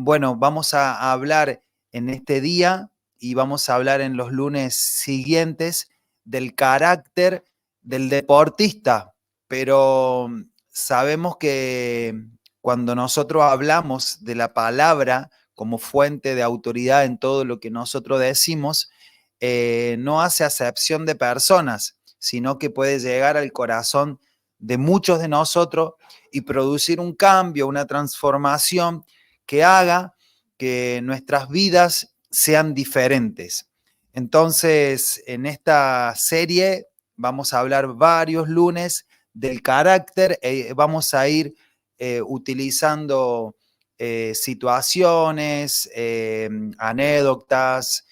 bueno, vamos a hablar en este día y vamos a hablar en los lunes siguientes del carácter del deportista, pero sabemos que cuando nosotros hablamos de la palabra como fuente de autoridad en todo lo que nosotros decimos, no hace acepción de personas, sino que puede llegar al corazón de muchos de nosotros y producir un cambio, una transformación que haga que nuestras vidas sean diferentes. Entonces, en esta serie vamos a hablar varios lunes del carácter, vamos a ir utilizando situaciones, anécdotas,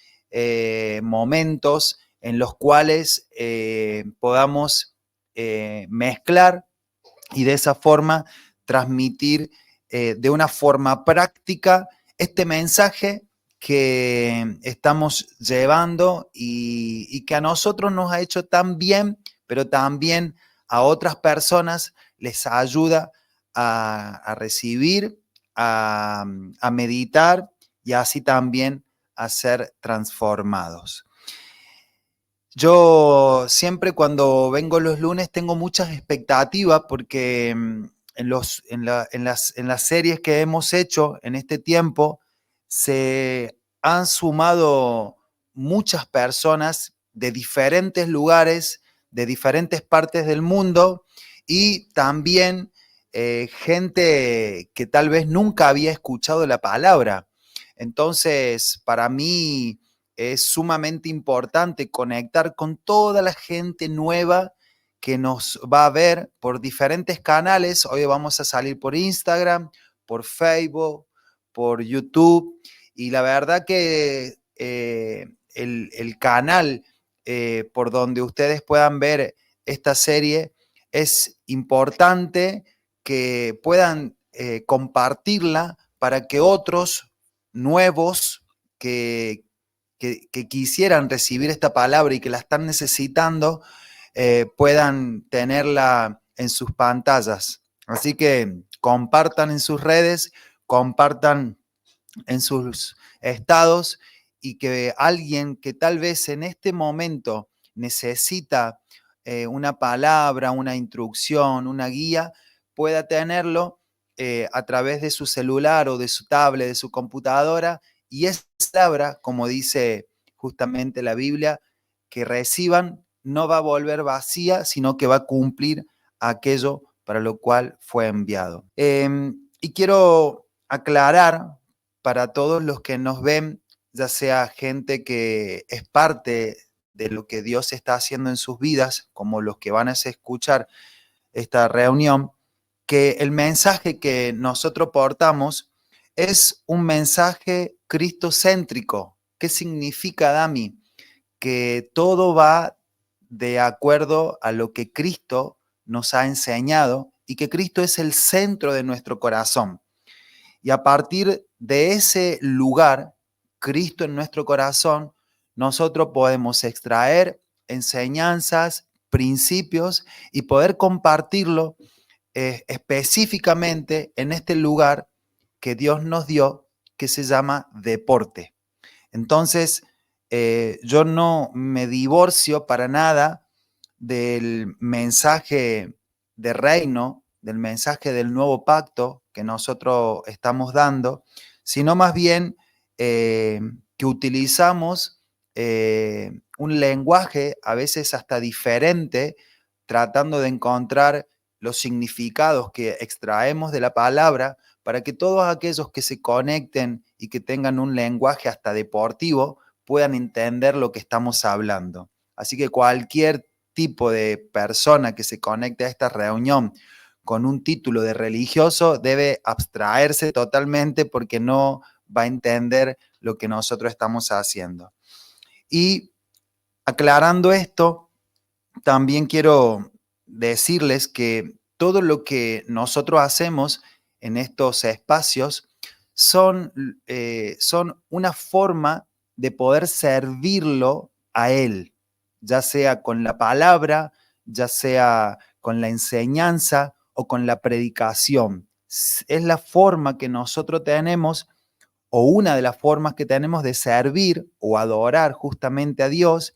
momentos en los cuales podamos mezclar y de esa forma transmitir de una forma práctica este mensaje que estamos llevando y que a nosotros nos ha hecho tan bien, pero también a otras personas les ayuda a recibir, a meditar y así también a ser transformados. Yo siempre cuando vengo los lunes tengo muchas expectativas porque en las series que hemos hecho en este tiempo se han sumado muchas personas de diferentes lugares, de diferentes partes del mundo y también gente que tal vez nunca había escuchado la palabra. Entonces, para mí es sumamente importante conectar con toda la gente nueva que nos va a ver por diferentes canales. Hoy vamos a salir por Instagram, por Facebook, por YouTube. Y la verdad que el canal por donde ustedes puedan ver esta serie es importante que puedan compartirla para que otros nuevos que quisieran recibir esta palabra y que la están necesitando, puedan tenerla en sus pantallas. Así que compartan en sus redes, compartan en sus estados y que alguien que tal vez en este momento necesita una palabra, una instrucción, una guía, pueda tenerlo a través de su celular o de su tablet, de su computadora, y esa palabra, como dice justamente la Biblia, que reciban no va a volver vacía, sino que va a cumplir aquello para lo cual fue enviado. Y quiero aclarar para todos los que nos ven, ya sea gente que es parte de lo que Dios está haciendo en sus vidas, como los que van a escuchar esta reunión, que el mensaje que nosotros portamos es un mensaje cristocéntrico. ¿Qué significa, Dami? Que todo va de acuerdo a lo que Cristo nos ha enseñado y que Cristo es el centro de nuestro corazón. Y a partir de ese lugar, Cristo en nuestro corazón, nosotros podemos extraer enseñanzas, principios y poder compartirlo específicamente en este lugar que Dios nos dio, que se llama deporte. Entonces, yo no me divorcio para nada del mensaje de reino, del mensaje del nuevo pacto que nosotros estamos dando, sino más bien que utilizamos un lenguaje a veces hasta diferente, tratando de encontrar los significados que extraemos de la palabra para que todos aquellos que se conecten y que tengan un lenguaje hasta deportivo puedan entender lo que estamos hablando. Así que cualquier tipo de persona que se conecte a esta reunión con un título de religioso debe abstraerse totalmente porque no va a entender lo que nosotros estamos haciendo. Y aclarando esto, también quiero decirles que todo lo que nosotros hacemos en estos espacios son una forma de poder servirlo a Él, ya sea con la palabra, ya sea con la enseñanza o con la predicación. Es la forma que nosotros tenemos o una de las formas que tenemos de servir o adorar justamente a Dios,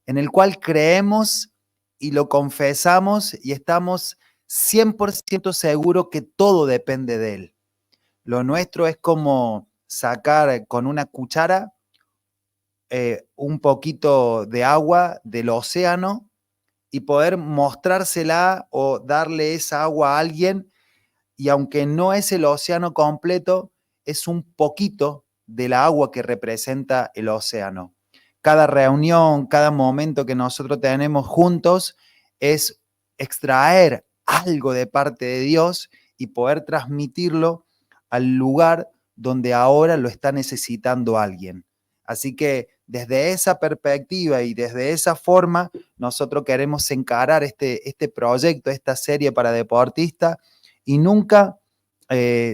en el cual creemos y lo confesamos y estamos 100% seguros que todo depende de Él. Lo nuestro es como sacar con una cuchara un poquito de agua del océano y poder mostrársela o darle esa agua a alguien, y aunque no es el océano completo, es un poquito de la agua que representa el océano. Cada reunión, cada momento que nosotros tenemos juntos es extraer algo de parte de Dios y poder transmitirlo al lugar donde ahora lo está necesitando alguien. Así que desde esa perspectiva y desde esa forma, nosotros queremos encarar este proyecto, esta serie para deportistas, y nunca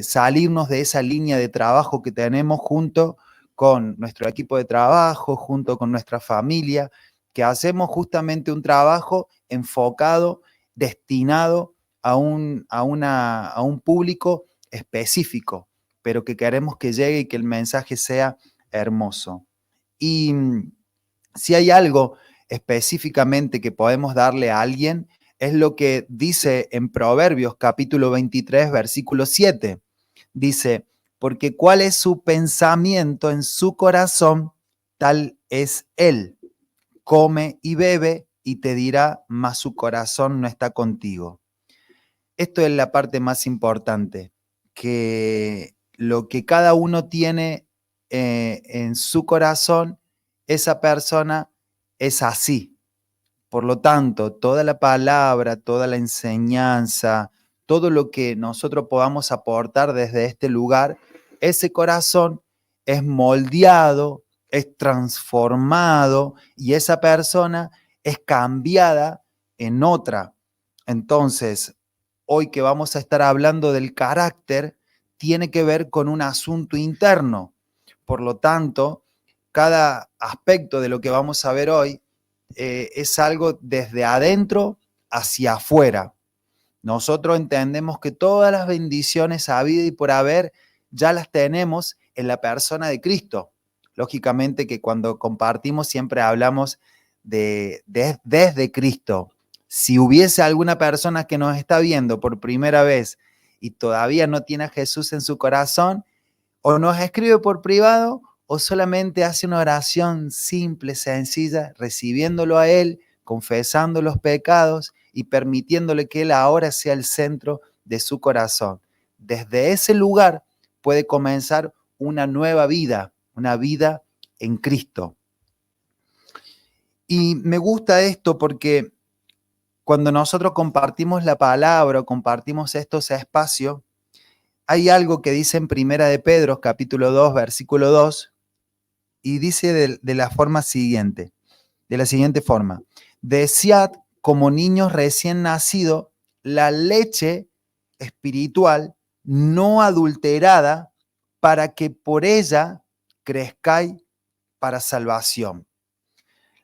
salirnos de esa línea de trabajo que tenemos junto con nuestro equipo de trabajo, junto con nuestra familia, que hacemos justamente un trabajo enfocado, destinado a un público específico, pero que queremos que llegue y que el mensaje sea hermoso. Y si hay algo específicamente que podemos darle a alguien, es lo que dice en Proverbios capítulo 23, versículo 7. Dice, porque cuál es su pensamiento en su corazón, tal es él. Come y bebe y te dirá, mas su corazón no está contigo. Esto es la parte más importante, que lo que cada uno tiene en su corazón, esa persona es así. Por lo tanto, toda la palabra, toda la enseñanza, todo lo que nosotros podamos aportar desde este lugar, ese corazón es moldeado, es transformado y esa persona es cambiada en otra. Entonces, hoy que vamos a estar hablando del carácter, tiene que ver con un asunto interno. Por lo tanto, cada aspecto de lo que vamos a ver hoy es algo desde adentro hacia afuera. Nosotros entendemos que todas las bendiciones habidas y por haber ya las tenemos en la persona de Cristo. Lógicamente que cuando compartimos siempre hablamos desde Cristo. Si hubiese alguna persona que nos está viendo por primera vez y todavía no tiene a Jesús en su corazón, o nos escribe por privado o solamente hace una oración simple, sencilla, recibiéndolo a Él, confesando los pecados y permitiéndole que Él ahora sea el centro de su corazón. Desde ese lugar puede comenzar una nueva vida, una vida en Cristo. Y me gusta esto porque cuando nosotros compartimos la palabra o compartimos estos espacios, hay algo que dice en Primera de Pedro, capítulo 2, versículo 2, y dice de la forma siguiente, de la siguiente forma: desead como niños recién nacidos la leche espiritual no adulterada, para que por ella crezcáis para salvación.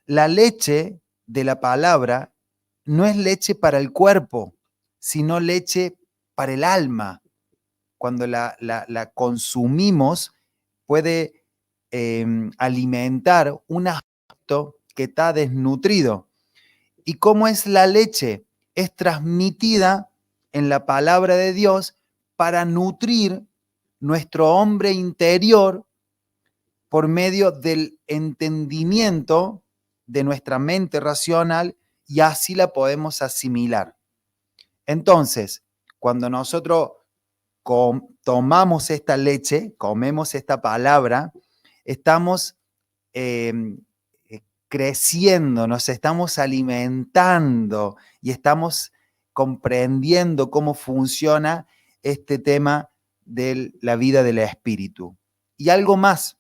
La leche de la palabra no es leche para el cuerpo, sino leche para el alma. Cuando la consumimos, puede alimentar un aspecto que está desnutrido. ¿Y cómo es la leche? Es transmitida en la palabra de Dios para nutrir nuestro hombre interior por medio del entendimiento de nuestra mente racional, y así la podemos asimilar. Entonces, cuando nosotros tomamos esta leche, comemos esta palabra, estamos creciendo, nos estamos alimentando y estamos comprendiendo cómo funciona este tema de la vida del espíritu. Y algo más,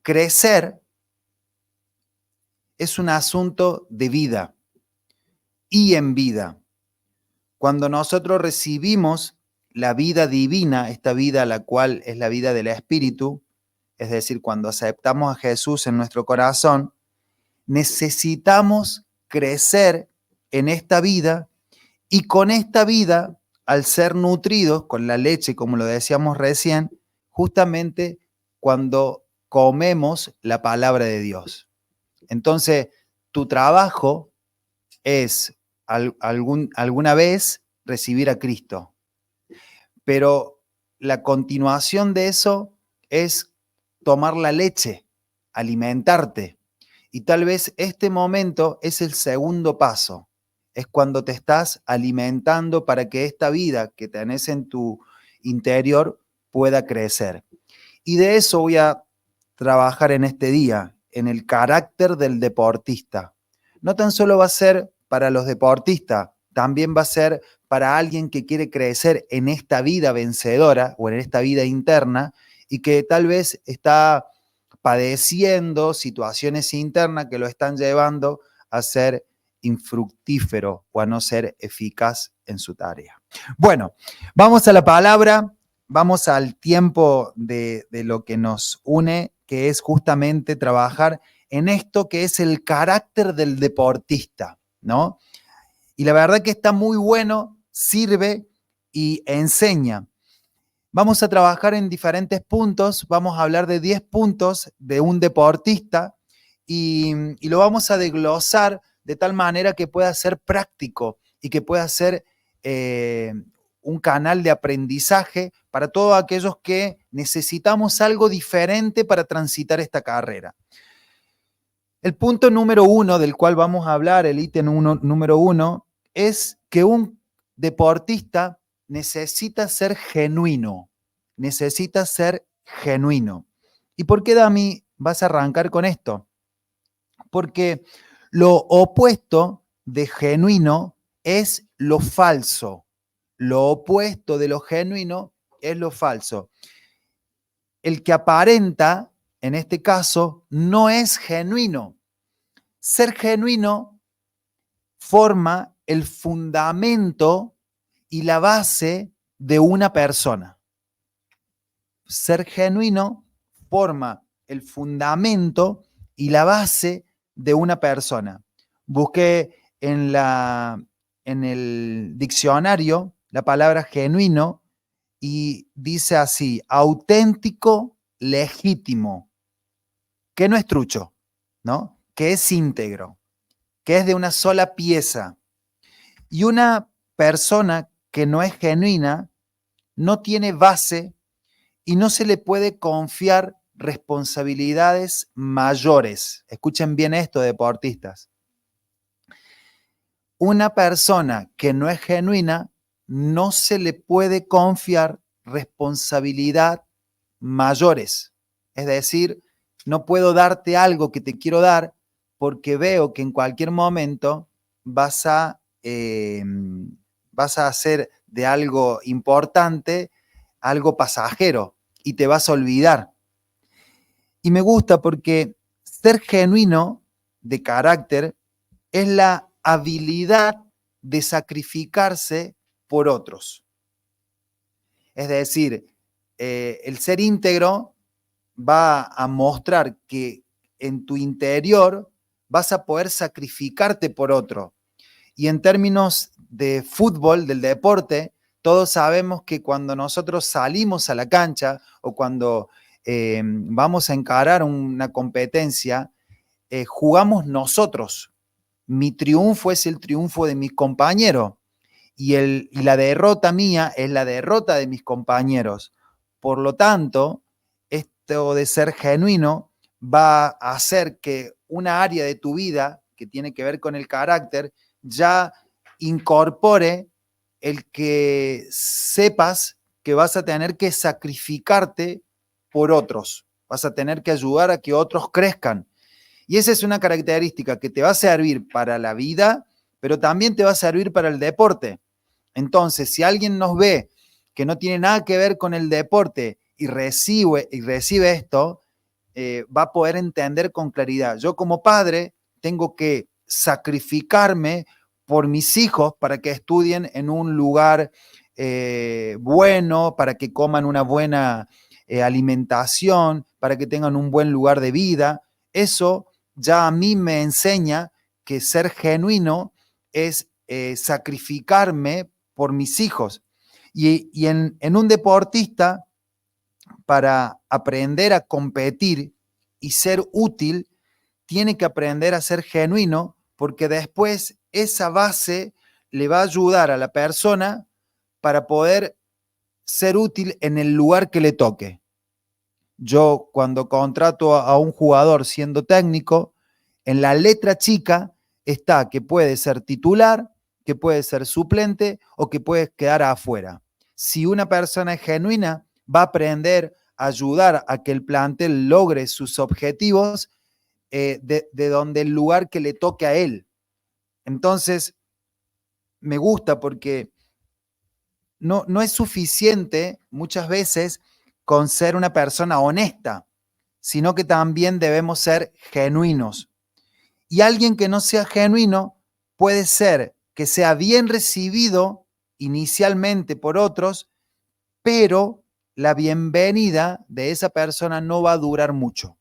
crecer es un asunto de vida y en vida. Cuando nosotros recibimos la vida divina, esta vida la cual es la vida del Espíritu, es decir, cuando aceptamos a Jesús en nuestro corazón, necesitamos crecer en esta vida, y con esta vida, al ser nutridos con la leche, como lo decíamos recién, justamente cuando comemos la palabra de Dios. Entonces, tu trabajo es alguna vez recibir a Cristo, pero la continuación de eso es tomar la leche, alimentarte. Y tal vez este momento es el segundo paso, es cuando te estás alimentando para que esta vida que tenés en tu interior pueda crecer. Y de eso voy a trabajar en este día, en el carácter del deportista. No tan solo va a ser para los deportistas, también va a ser para alguien que quiere crecer en esta vida vencedora o en esta vida interna y que tal vez está padeciendo situaciones internas que lo están llevando a ser infructífero o a no ser eficaz en su tarea. Bueno, vamos a la palabra, vamos al tiempo de lo que nos une, que es justamente trabajar en esto que es el carácter del deportista, ¿no? Y la verdad que está muy bueno, sirve y enseña. Vamos a trabajar en diferentes puntos, vamos a hablar de 10 puntos de un deportista y lo vamos a desglosar de tal manera que pueda ser práctico y que pueda ser un canal de aprendizaje para todos aquellos que necesitamos algo diferente para transitar esta carrera. El punto número 1 del cual vamos a hablar, el ítem número 1, es que un deportista necesita ser genuino. Necesita ser genuino. ¿Y por qué, Dami, vas a arrancar con esto? Porque lo opuesto de genuino es lo falso. Lo opuesto de lo genuino es lo falso. El que aparenta, en este caso, no es genuino. Ser genuino forma el fundamento y la base de una persona. Ser genuino forma el fundamento y la base de una persona. Busqué en el diccionario la palabra genuino y dice así: auténtico, legítimo, que no es trucho, ¿no? Que es íntegro, que es de una sola pieza. Y una persona que no es genuina no tiene base y no se le puede confiar responsabilidades mayores. Escuchen bien esto, deportistas. Una persona que no es genuina no se le puede confiar responsabilidad mayores. Es decir, no puedo darte algo que te quiero dar porque veo que en cualquier momento vas a hacer de algo importante algo pasajero y te vas a olvidar. Y me gusta porque ser genuino de carácter es la habilidad de sacrificarse por otros. Es decir, el ser íntegro va a mostrar que en tu interior vas a poder sacrificarte por otro. Y en términos de fútbol, del deporte, todos sabemos que cuando nosotros salimos a la cancha o cuando vamos a encarar una competencia, jugamos nosotros. Mi triunfo es el triunfo de mis compañeros y la derrota mía es la derrota de mis compañeros. Por lo tanto, esto de ser genuino va a hacer que una área de tu vida que tiene que ver con el carácter ya incorpore el que sepas que vas a tener que sacrificarte por otros, vas a tener que ayudar a que otros crezcan. Y esa es una característica que te va a servir para la vida, pero también te va a servir para el deporte. Entonces, si alguien nos ve que no tiene nada que ver con el deporte y recibe esto, va a poder entender con claridad. Yo como padre tengo que sacrificarme por mis hijos para que estudien en un lugar bueno, para que coman una buena alimentación, para que tengan un buen lugar de vida. Eso ya a mí me enseña que ser genuino es sacrificarme por mis hijos. Y en un deportista para aprender a competir y ser útil, tiene que aprender a ser genuino, porque después esa base le va a ayudar a la persona para poder ser útil en el lugar que le toque. Yo cuando contrato a un jugador siendo técnico, en la letra chica está que puede ser titular, que puede ser suplente o que puede quedar afuera. Si una persona es genuina, va a aprender a ayudar a que el plantel logre sus objetivos de donde el lugar que le toque a él. Entonces, me gusta porque no es suficiente muchas veces con ser una persona honesta, sino que también debemos ser genuinos. Y alguien que no sea genuino puede ser que sea bien recibido inicialmente por otros, pero la bienvenida de esa persona no va a durar mucho.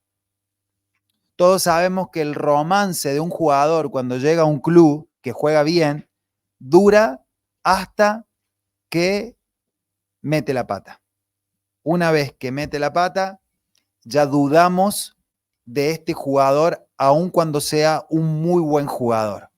Todos sabemos que el romance de un jugador cuando llega a un club que juega bien dura hasta que mete la pata. Una vez que mete la pata, ya dudamos de este jugador, aun cuando sea un muy buen jugador.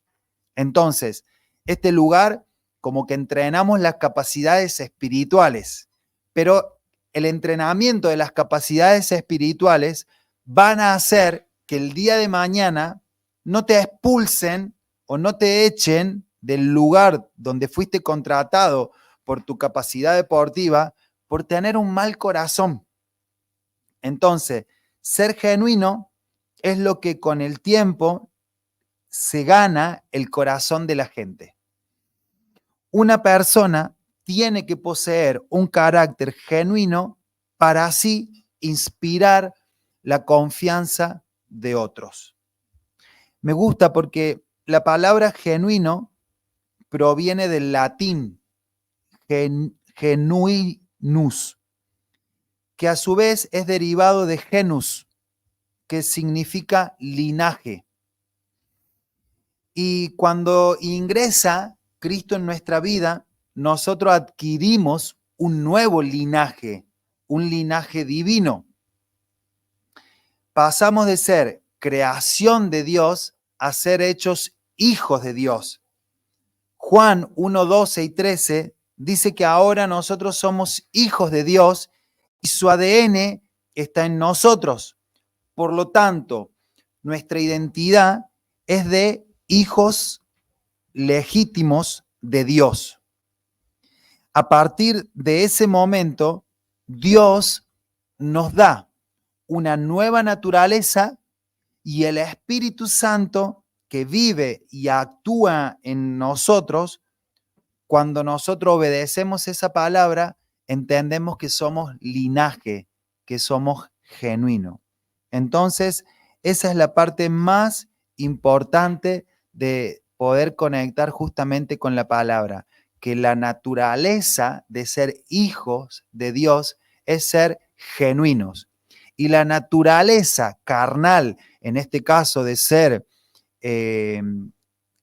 Entonces, este lugar, como que entrenamos las capacidades espirituales, pero el entrenamiento de las capacidades espirituales van a hacer que el día de mañana no te expulsen o no te echen del lugar donde fuiste contratado por tu capacidad deportiva por tener un mal corazón. Entonces, ser genuino es lo que con el tiempo se gana el corazón de la gente. Una persona tiene que poseer un carácter genuino para así inspirar la confianza de otros. Me gusta porque la palabra genuino proviene del latín genuinus, que a su vez es derivado de genus, que significa linaje. Y cuando ingresa Cristo en nuestra vida, nosotros adquirimos un nuevo linaje, un linaje divino. Pasamos de ser creación de Dios a ser hechos hijos de Dios. Juan 1, 12 y 13 dice que ahora nosotros somos hijos de Dios y su ADN está en nosotros. Por lo tanto, nuestra identidad es de hijos legítimos de Dios. A partir de ese momento, Dios nos da una nueva naturaleza y el Espíritu Santo que vive y actúa en nosotros, cuando nosotros obedecemos esa palabra, entendemos que somos linaje, que somos genuino. Entonces, esa es la parte más importante de poder conectar justamente con la palabra, que la naturaleza de ser hijos de Dios es ser genuinos. Y la naturaleza carnal, en este caso de ser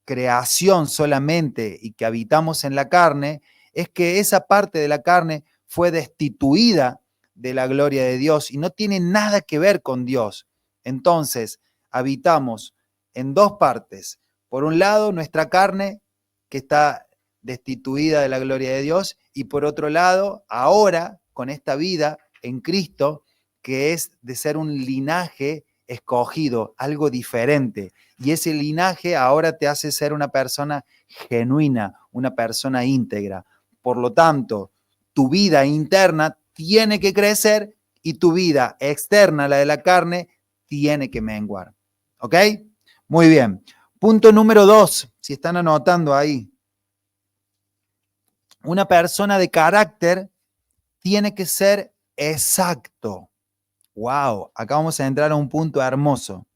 creación solamente y que habitamos en la carne, es que esa parte de la carne fue destituida de la gloria de Dios y no tiene nada que ver con Dios. Entonces, habitamos en dos partes. Por un lado, nuestra carne, que está destituida de la gloria de Dios, y por otro lado, ahora, con esta vida en Cristo, que es de ser un linaje escogido, algo diferente. Y ese linaje ahora te hace ser una persona genuina, una persona íntegra. Por lo tanto, tu vida interna tiene que crecer y tu vida externa, la de la carne, tiene que menguar. ¿Ok? Muy bien. Punto número 2, si están anotando ahí. Una persona de carácter tiene que ser exacto. Wow, acá vamos a entrar a un punto hermoso.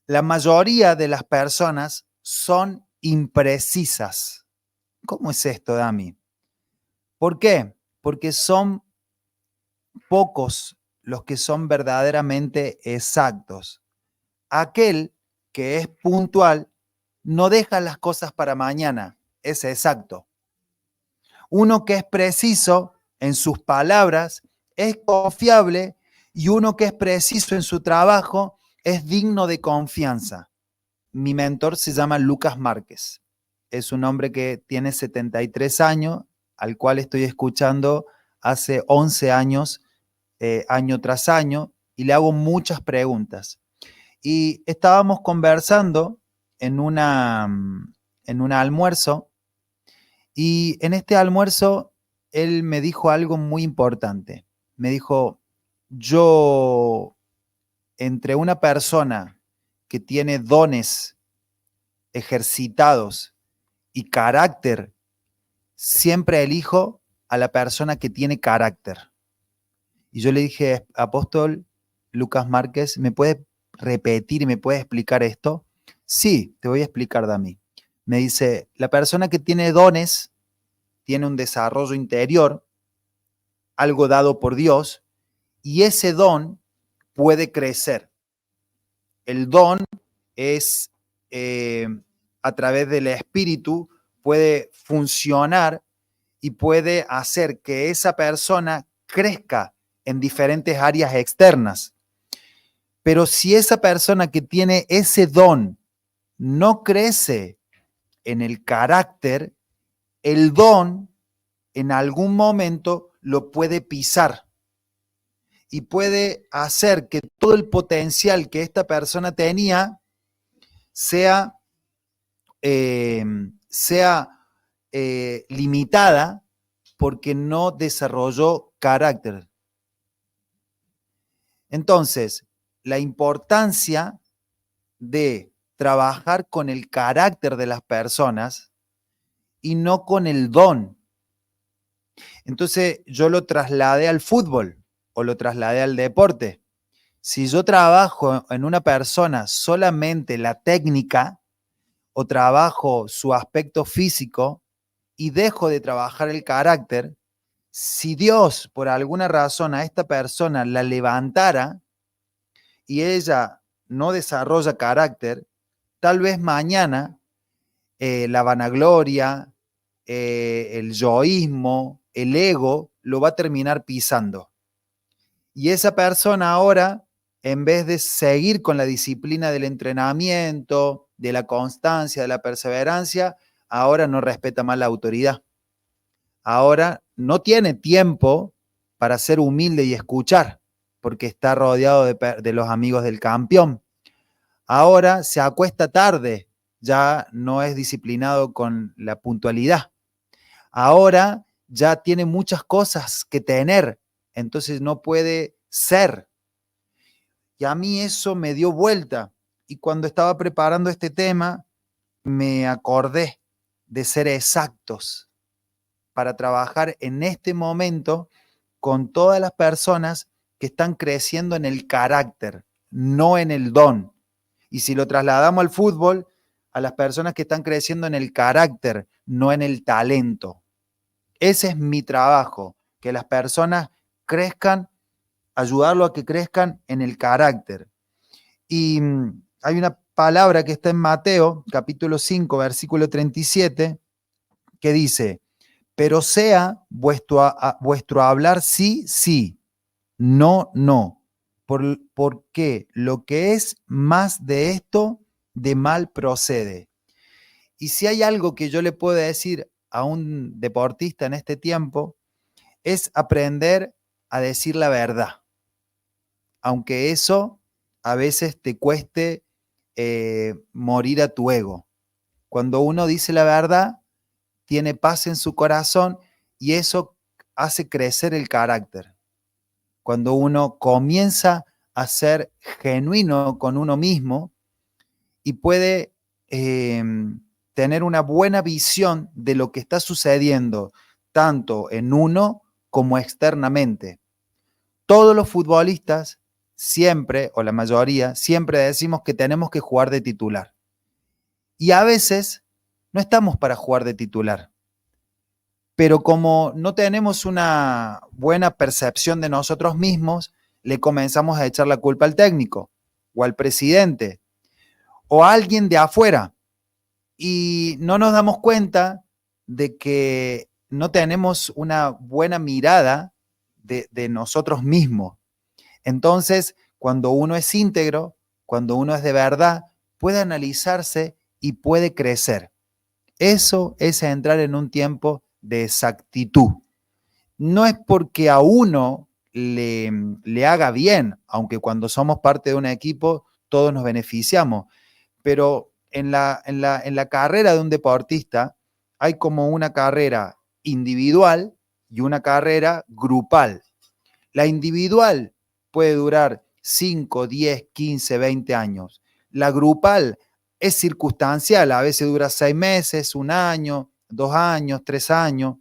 La mayoría de las personas son imprecisas. ¿Cómo es esto, Dami? ¿Por qué? Porque son pocos los que son verdaderamente exactos. Aquel que es puntual no deja las cosas para mañana, es exacto. Uno que es preciso en sus palabras es confiable y uno que es preciso en su trabajo es digno de confianza. Mi mentor se llama Lucas Márquez. Es un hombre que tiene 73 años, al cual estoy escuchando hace 11 años, año tras año, y le hago muchas preguntas. Y estábamos conversando en un almuerzo, y en este almuerzo él me dijo algo muy importante. Me dijo, yo, entre una persona que tiene dones ejercitados y carácter, siempre elijo a la persona que tiene carácter. Y yo le dije, apóstol Lucas Márquez, ¿me puede repetir y me puede explicar esto? Sí, te voy a explicar, Dami. Me dice, la persona que tiene dones tiene un desarrollo interior, algo dado por Dios, y ese don puede crecer. El don es, a través del espíritu, puede funcionar y puede hacer que esa persona crezca en diferentes áreas externas. Pero si esa persona que tiene ese don no crece en el carácter, el don en algún momento lo puede pisar y puede hacer que todo el potencial que esta persona tenía sea, limitada porque no desarrolló carácter. Entonces, la importancia de trabajar con el carácter de las personas y no con el don. Entonces, yo lo trasladé al fútbol o lo trasladé al deporte. Si yo trabajo en una persona solamente la técnica o trabajo su aspecto físico y dejo de trabajar el carácter, si Dios por alguna razón a esta persona la levantara y ella no desarrolla carácter, tal vez mañana la vanagloria, el yoísmo, el ego, lo va a terminar pisando. Y esa persona ahora, en vez de seguir con la disciplina del entrenamiento, de la constancia, de la perseverancia, ahora no respeta más la autoridad. Ahora no tiene tiempo para ser humilde y escuchar, porque está rodeado de los amigos del campeón. Ahora se acuesta tarde, ya no es disciplinado con la puntualidad. Ahora ya tiene muchas cosas que tener, entonces no puede ser. Y a mí eso me dio vuelta. Y cuando estaba preparando este tema, me acordé de ser exactos para trabajar en este momento con todas las personas que están creciendo en el carácter, no en el don. Y si lo trasladamos al fútbol, a las personas que están creciendo en el carácter, no en el talento. Ese es mi trabajo, que las personas crezcan, ayudarlo a que crezcan en el carácter. Y hay una palabra que está en Mateo, capítulo 5, versículo 37, que dice, pero sea vuestro hablar sí, sí, no, no, porque lo que es más de esto, de mal procede. Y si hay algo que yo le puedo decir a un deportista en este tiempo, es aprender a decir la verdad, aunque eso a veces te cueste morir a tu ego. Cuando uno dice la verdad, tiene paz en su corazón y eso hace crecer el carácter. Cuando uno comienza a ser genuino con uno mismo y puede tener una buena visión de lo que está sucediendo, tanto en uno como externamente. Todos los futbolistas siempre, o la mayoría, siempre decimos que tenemos que jugar de titular. Y a veces no estamos para jugar de titular. Pero como no tenemos una buena percepción de nosotros mismos, le comenzamos a echar la culpa al técnico, o al presidente, o a alguien de afuera. Y no nos damos cuenta de que no tenemos una buena mirada de nosotros mismos. Entonces, cuando uno es íntegro, cuando uno es de verdad, puede analizarse y puede crecer. Eso es entrar en un tiempo de exactitud. No es porque a uno le haga bien, aunque cuando somos parte de un equipo todos nos beneficiamos, pero en la carrera de un deportista hay como una carrera individual y una carrera grupal. La individual puede durar 5, 10, 15, 20 años. La grupal es circunstancial, a veces dura 6 meses, 1 año, 2 años, 3 años,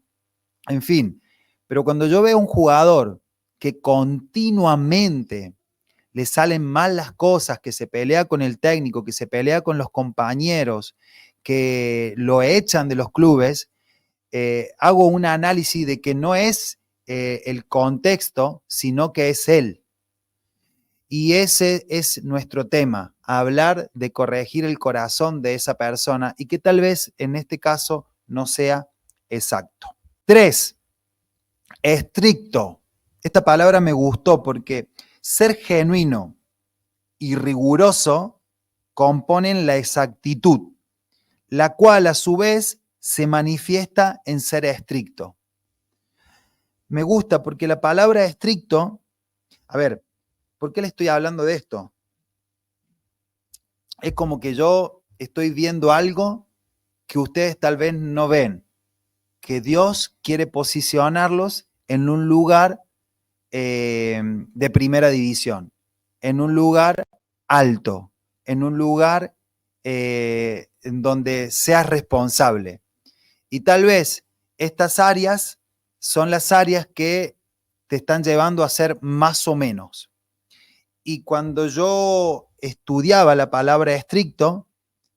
en fin. Pero cuando yo veo un jugador que continuamente le salen mal las cosas, que se pelea con el técnico, que se pelea con los compañeros, que lo echan de los clubes, hago un análisis de que no es el contexto, sino que es él. Y ese es nuestro tema, hablar de corregir el corazón de esa persona y que tal vez en este caso no sea exacto. 3, estricto. Esta palabra me gustó porque ser genuino y riguroso componen la exactitud, la cual a su vez se manifiesta en ser estricto. Me gusta porque la palabra estricto, a ver, ¿por qué le estoy hablando de esto? Es como que yo estoy viendo algo que ustedes tal vez no ven, que Dios quiere posicionarlos en un lugar de primera división, en un lugar alto, en un lugar en donde seas responsable. Y tal vez estas áreas son las áreas que te están llevando a ser más o menos. Y cuando yo estudiaba la palabra estricto,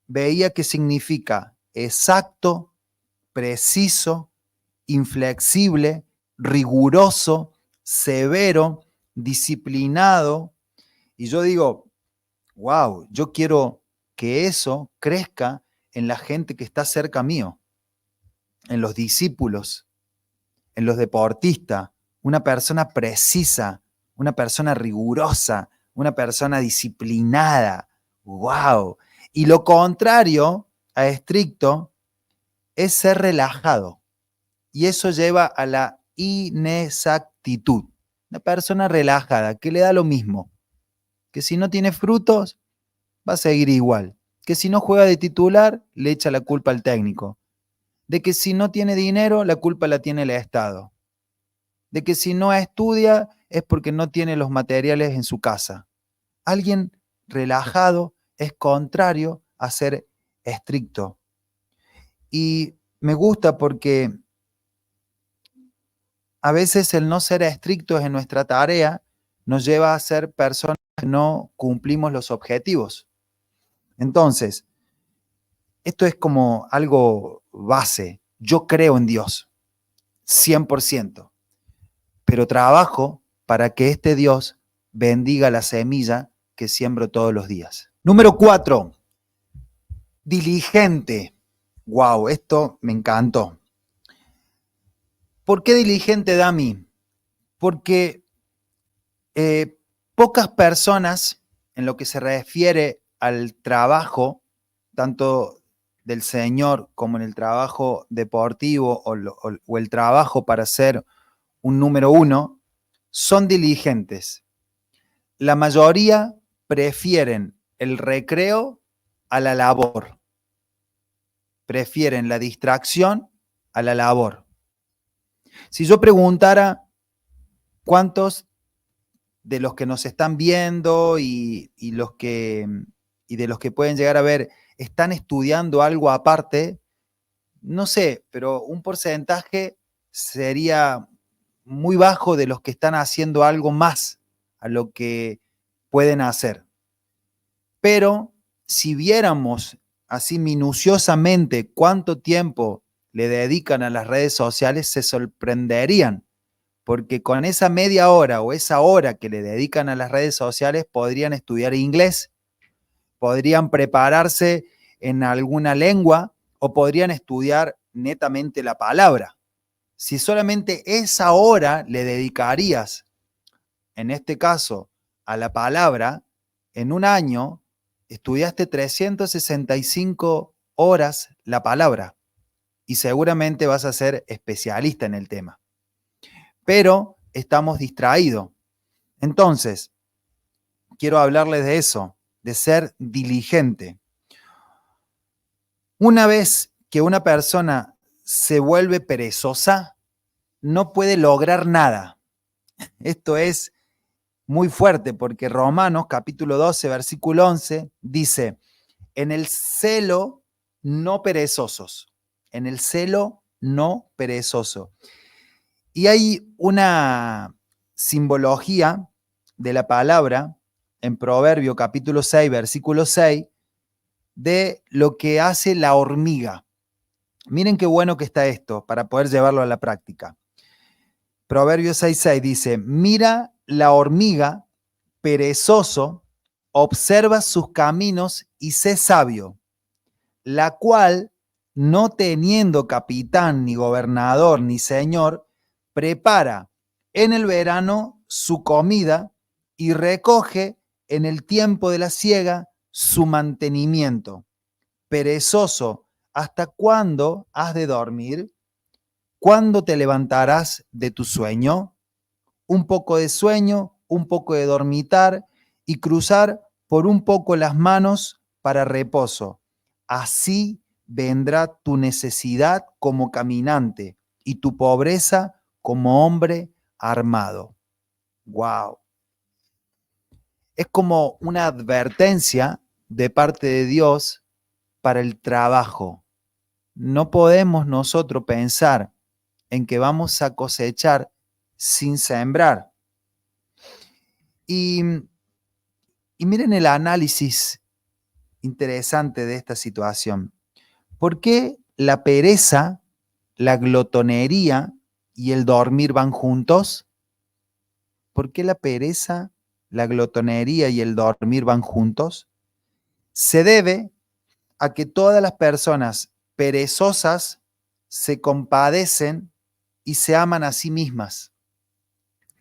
veía que significa exacto, preciso, inflexible, riguroso, severo, disciplinado. Y yo digo, wow, yo quiero que eso crezca en la gente que está cerca mío, en los discípulos, en los deportistas, una persona precisa, una persona rigurosa, una persona disciplinada. ¡Wow! Y lo contrario a estricto es ser relajado. Y eso lleva a la inexactitud. Una persona relajada, que le da lo mismo. Que si no tiene frutos, va a seguir igual. Que si no juega de titular, le echa la culpa al técnico. De que si no tiene dinero, la culpa la tiene el Estado. De que si no estudia es porque no tiene los materiales en su casa. Alguien relajado es contrario a ser estricto. Y me gusta porque a veces el no ser estrictos en nuestra tarea nos lleva a ser personas que no cumplimos los objetivos. Entonces, esto es como algo base. Yo creo en Dios, 100%, pero trabajo para que este Dios bendiga la semilla que siembro todos los días. Número 4, diligente. Wow, esto me encantó. ¿Por qué diligente, Dami? Porque pocas personas, en lo que se refiere al trabajo, tanto del Señor como en el trabajo deportivo o el trabajo para ser un número 1, son diligentes. La mayoría prefieren el recreo a la labor. Prefieren la distracción a la labor. Si yo preguntara cuántos de los que nos están viendo y de los que pueden llegar a ver están estudiando algo aparte, no sé, pero un porcentaje sería muy bajo de los que están haciendo algo más a lo que pueden hacer. Pero si viéramos así minuciosamente cuánto tiempo le dedican a las redes sociales, se sorprenderían, porque con esa media hora o esa hora que le dedican a las redes sociales podrían estudiar inglés, podrían prepararse en alguna lengua o podrían estudiar netamente la palabra, Si solamente esa hora le dedicarías, en este caso, a la palabra, en un año estudiaste 365 horas la palabra y seguramente vas a ser especialista en el tema. Pero estamos distraídos. Entonces, quiero hablarles de eso, de ser diligente. Una vez que una persona se vuelve perezosa, no puede lograr nada. Esto es muy fuerte porque Romanos capítulo 12, versículo 11 dice, en el celo no perezosos, en el celo no perezoso. Y hay una simbología de la palabra en Proverbio capítulo 6, versículo 6, de lo que hace la hormiga. Miren qué bueno que está esto para poder llevarlo a la práctica. Proverbio 6:6 dice, mira la hormiga, perezoso, observa sus caminos y sé sabio, la cual, no teniendo capitán, ni gobernador, ni señor, prepara en el verano su comida y recoge en el tiempo de la siega su mantenimiento. Perezoso, ¿hasta cuándo has de dormir? ¿Cuándo te levantarás de tu sueño? Un poco de sueño, un poco de dormitar y cruzar por un poco las manos para reposo. Así vendrá tu necesidad como caminante y tu pobreza como hombre armado. ¡Wow! Es como una advertencia de parte de Dios para el trabajo. No podemos nosotros pensar en que vamos a cosechar sin sembrar. Y, y miren el análisis interesante de esta situación. ¿Por qué la pereza, la glotonería y el dormir van juntos? ¿Por qué la pereza, la glotonería y el dormir van juntos? Se debe a que todas las personas perezosas se compadecen y se aman a sí mismas.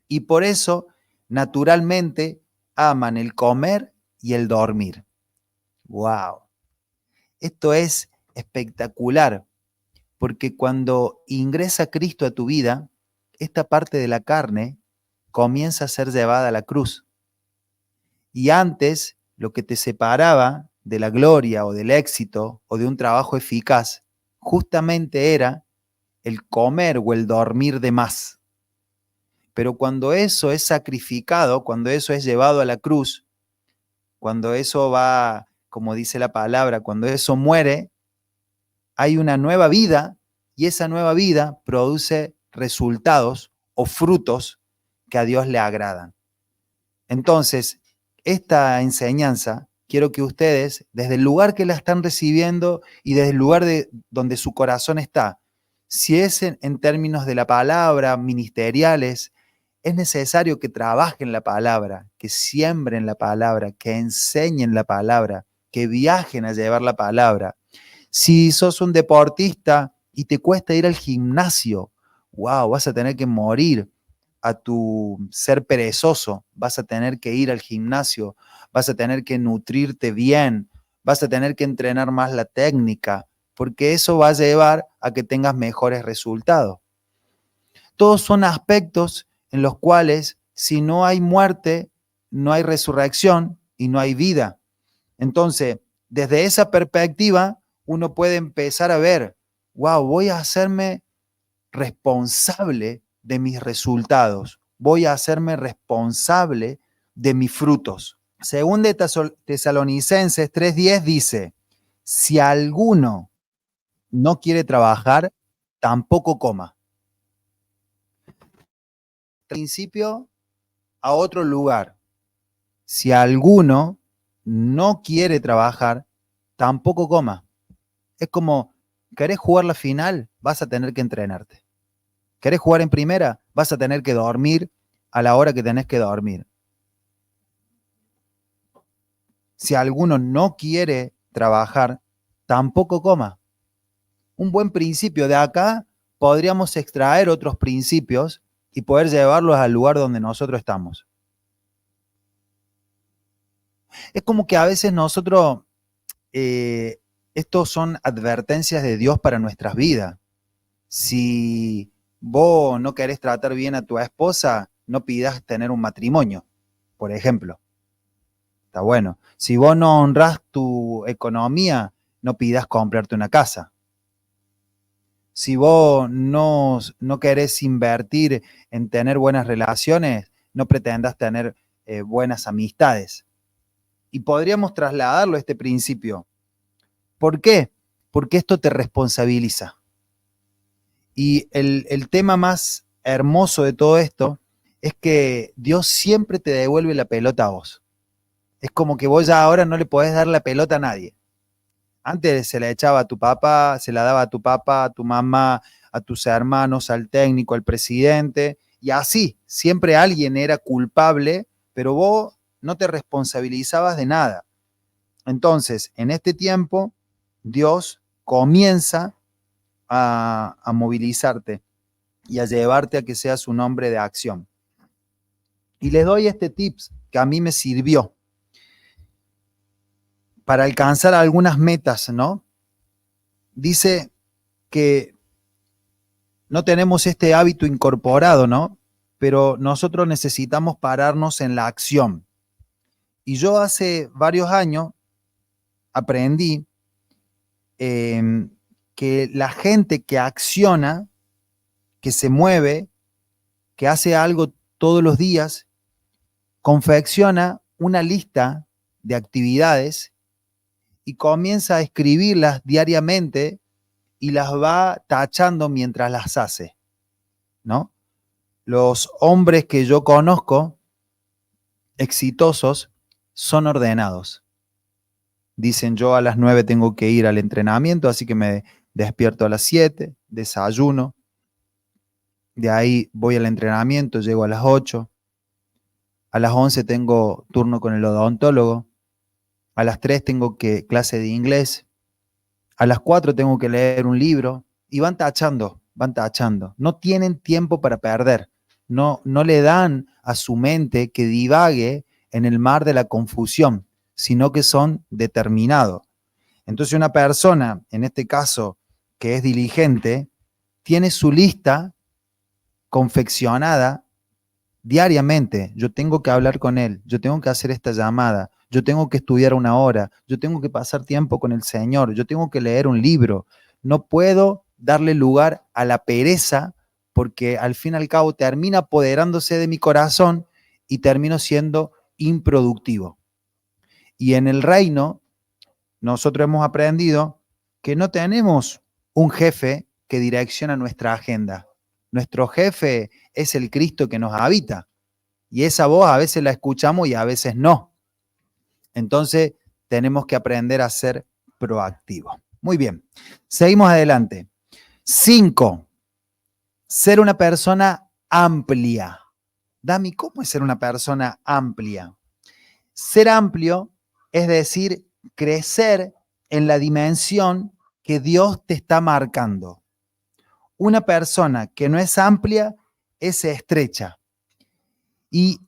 Y por eso, naturalmente, aman el comer y el dormir. ¡Wow! Esto es espectacular, porque cuando ingresa Cristo a tu vida, esta parte de la carne comienza a ser llevada a la cruz. Y antes, lo que te separaba de la gloria o del éxito o de un trabajo eficaz, justamente era el comer o el dormir de más. Pero cuando eso es sacrificado, cuando eso es llevado a la cruz, cuando eso va, como dice la palabra, cuando eso muere, hay una nueva vida y esa nueva vida produce resultados o frutos que a Dios le agradan. Entonces, esta enseñanza, quiero que ustedes, desde el lugar que la están recibiendo y desde el lugar de donde su corazón está, si es en términos de la palabra, ministeriales, es necesario que trabajen la palabra, que siembren la palabra, que enseñen la palabra, que viajen a llevar la palabra. Si sos un deportista y te cuesta ir al gimnasio, wow, vas a tener que morir a tu ser perezoso, vas a tener que ir al gimnasio, vas a tener que nutrirte bien, vas a tener que entrenar más la técnica, porque eso va a llevar a que tengas mejores resultados. Todos son aspectos en los cuales si no hay muerte, no hay resurrección y no hay vida. Entonces, desde esa perspectiva, uno puede empezar a ver, wow, voy a hacerme responsable de mis resultados, voy a hacerme responsable de mis frutos. Según de Tesalonicenses 3:10 dice, si alguno no quiere trabajar, tampoco coma. Principio a otro lugar. Si alguno no quiere trabajar, tampoco coma. Es como, ¿querés jugar la final? Vas a tener que entrenarte. ¿Querés jugar en primera? Vas a tener que dormir a la hora que tenés que dormir. Si alguno no quiere trabajar, tampoco coma. Un buen principio de acá podríamos extraer otros principios y poder llevarlos al lugar donde nosotros estamos. Es como que a veces nosotros, estos son advertencias de Dios para nuestras vidas. Si vos no querés tratar bien a tu esposa, no pidas tener un matrimonio, por ejemplo. Está bueno. Si vos no honrás tu economía, no pidas comprarte una casa. Si vos no querés invertir en tener buenas relaciones, no pretendas tener buenas amistades. Y podríamos trasladarlo a este principio. ¿Por qué? Porque esto te responsabiliza. Y el tema más hermoso de todo esto es que Dios siempre te devuelve la pelota a vos. Es como que vos ya ahora no le podés dar la pelota a nadie. Antes se la echaba a tu papá, se la daba a tu papá, a tu mamá, a tus hermanos, al técnico, al presidente, y así, siempre alguien era culpable, pero vos no te responsabilizabas de nada. Entonces, en este tiempo, Dios comienza a movilizarte y a llevarte a que seas un hombre de acción. Y les doy este tips que a mí me sirvió para alcanzar algunas metas, ¿no? Dice que no tenemos este hábito incorporado, ¿no? Pero nosotros necesitamos pararnos en la acción. Y yo hace varios años aprendí que la gente que acciona, que se mueve, que hace algo todos los días, confecciona una lista de actividades y comienza a escribirlas diariamente y las va tachando mientras las hace, ¿no? Los hombres que yo conozco, exitosos, son ordenados. Dicen, yo a las 9 tengo que ir al entrenamiento, así que me despierto a las 7, desayuno, de ahí voy al entrenamiento, llego a las 8, a las 11 tengo turno con el odontólogo, a las 3 tengo clase de inglés, a las 4 tengo que leer un libro, y van tachando, no tienen tiempo para perder, no le dan a su mente que divague en el mar de la confusión, sino que son determinados. Entonces una persona, en este caso, que es diligente, tiene su lista confeccionada diariamente. Yo tengo que hablar con él, yo tengo que hacer esta llamada, yo tengo que estudiar 1 hora, yo tengo que pasar tiempo con el Señor, yo tengo que leer un libro. No puedo darle lugar a la pereza porque al fin y al cabo termina apoderándose de mi corazón y termino siendo improductivo. Y en el reino, nosotros hemos aprendido que no tenemos un jefe que direcciona nuestra agenda. Nuestro jefe es el Cristo que nos habita. Y esa voz a veces la escuchamos y a veces no. Entonces tenemos que aprender a ser proactivos. Muy bien, seguimos adelante. 5, ser una persona amplia. Dami, ¿cómo es ser una persona amplia? Ser amplio es decir, crecer en la dimensión que Dios te está marcando. Una persona que no es amplia es estrecha. Y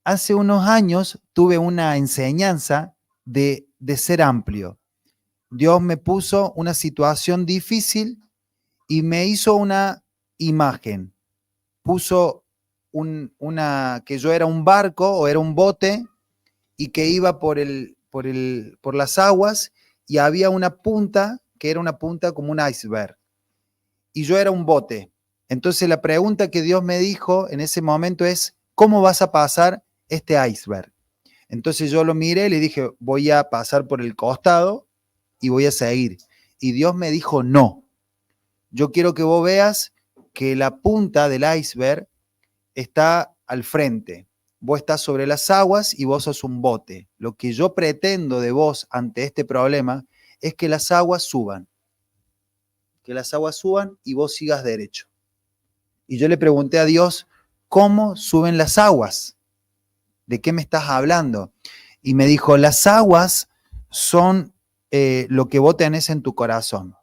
hace unos años tuve una enseñanza de ser amplio. Dios me puso una situación difícil y me hizo una imagen. Puso que yo era un barco o era un bote y que iba por las aguas y había una punta que era una punta como un iceberg. Y yo era un bote. Entonces la pregunta que Dios me dijo en ese momento es, ¿cómo vas a pasar este iceberg? Entonces yo lo miré y le dije, voy a pasar por el costado y voy a seguir. Y Dios me dijo, no. Yo quiero que vos veas que la punta del iceberg está al frente. Vos estás sobre las aguas y vos sos un bote. Lo que yo pretendo de vos ante este problema es que las aguas suban. Que las aguas suban y vos sigas derecho. Y yo le pregunté a Dios, ¿cómo suben las aguas? ¿De qué me estás hablando? Y me dijo, las aguas son lo que vos tenés en tu corazón.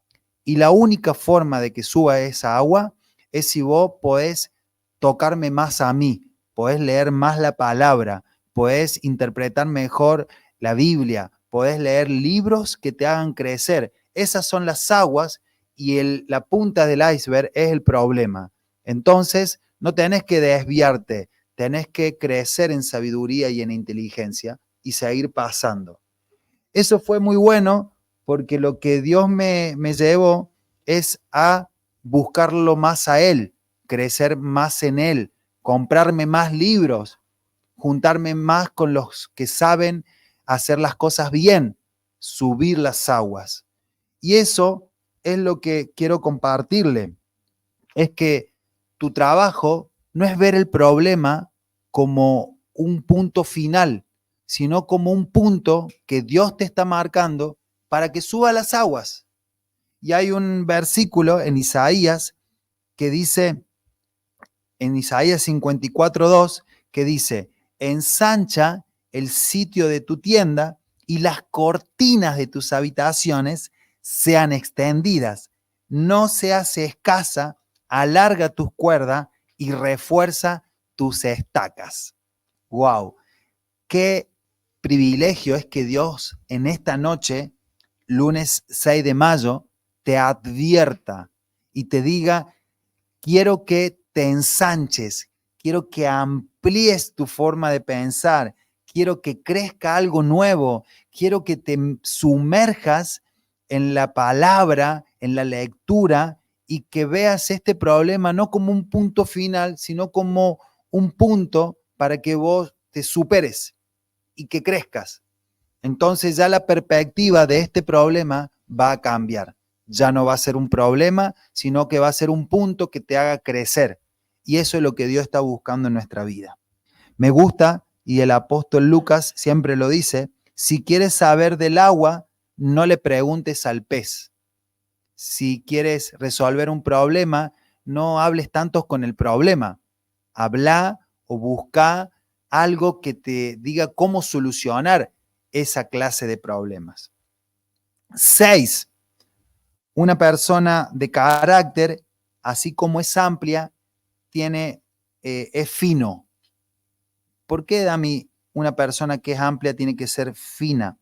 Y la única forma de que suba esa agua es si vos podés tocarme más a mí, podés leer más la palabra, podés interpretar mejor la Biblia, podés leer libros que te hagan crecer. Esas son las aguas y la punta del iceberg es el problema. Entonces, no tenés que desviarte, tenés que crecer en sabiduría y en inteligencia y seguir pasando. Eso fue muy bueno porque lo que Dios me llevó es a buscarlo más a Él, crecer más en Él, comprarme más libros, juntarme más con los que saben hacer las cosas bien, subir las aguas. Y eso es lo que quiero compartirle, es que tu trabajo no es ver el problema como un punto final, sino como un punto que Dios te está marcando para que suba las aguas. Y hay un versículo en Isaías que dice, en Isaías 54:2, que dice, ensancha el sitio de tu tienda y las cortinas de tus habitaciones sean extendidas. No seas escasa, alarga tus cuerdas y refuerza tus estacas. ¡Wow! Qué privilegio es que Dios en esta noche, lunes 6 de mayo, te advierta y te diga, quiero que te ensanches, quiero que amplíes tu forma de pensar, quiero que crezca algo nuevo, quiero que te sumerjas en la palabra, en la lectura y que veas este problema no como un punto final, sino como un punto para que vos te superes y que crezcas. Entonces ya la perspectiva de este problema va a cambiar. Ya no va a ser un problema, sino que va a ser un punto que te haga crecer. Y eso es lo que Dios está buscando en nuestra vida. Me gusta, y el apóstol Lucas siempre lo dice, si quieres saber del agua, no le preguntes al pez. Si quieres resolver un problema, no hables tanto con el problema. Habla o busca algo que te diga cómo solucionar esa clase de problemas. 6. Una persona de carácter, así como es amplia, es fino. ¿Por qué, Dami, una persona que es amplia tiene que ser fina?